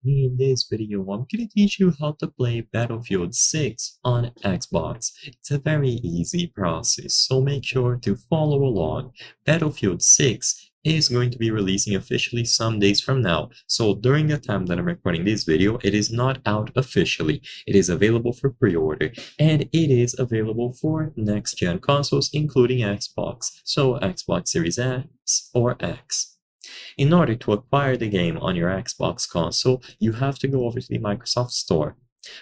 In this video, I'm going to teach you how to play Battlefield 6 on Xbox. It's a very easy process, so make sure to follow along. Battlefield 6 is going to be releasing officially some days from now, so during the time that I'm recording this video, it is not out officially. It is available for pre-order, and it is available for next-gen consoles, including Xbox, so Xbox Series X or X. In order to acquire the game on your Xbox console, you have to go over to the Microsoft Store.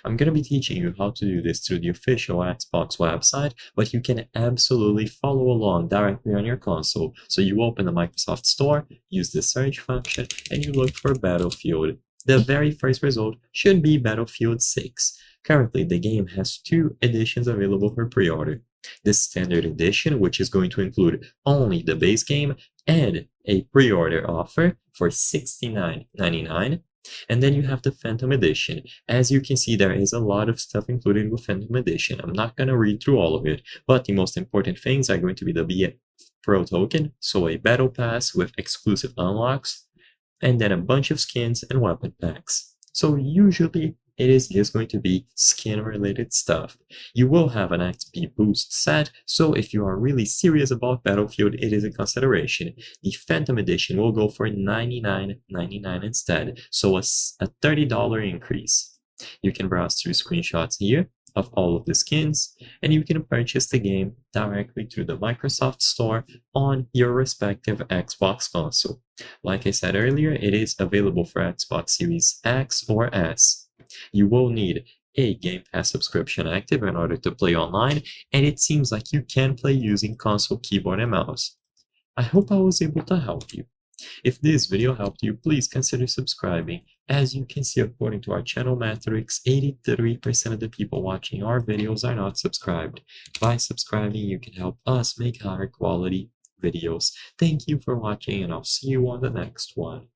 I'm going to be teaching you how to do this through the official Xbox website, but you can absolutely follow along directly on your console. So you open the Microsoft Store, use the search function, and you look for Battlefield. The very first result should be Battlefield 6. Currently, the game has two editions available for pre-order. The Standard Edition, which is going to include only the base game, and a pre-order offer for $69.99. And then you have the Phantom Edition. As you can see, there is a lot of stuff included with Phantom Edition. I'm not going to read through all of it, but the most important things are going to be the BF Pro token, so a battle pass with exclusive unlocks, and then a bunch of skins and weapon packs. So usually it is just going to be skin related stuff. You will have an XP boost set, so if you are really serious about Battlefield, it is a consideration. The Phantom Edition will go for $99.99 instead, so a $30 increase. You can browse through screenshots here of all of the skins, and you can purchase the game directly through the Microsoft Store on your respective Xbox console. Like I said earlier, it is available for Xbox Series X or S. You will need a Game Pass subscription active in order to play online, and it seems like you can play using console keyboard and mouse. I hope I was able to help you. If this video helped you, please consider subscribing. As you can see, according to our channel metrics, 83% of the people watching our videos are not subscribed. By subscribing, you can help us make higher quality videos. Thank you for watching, and I'll see you on the next one.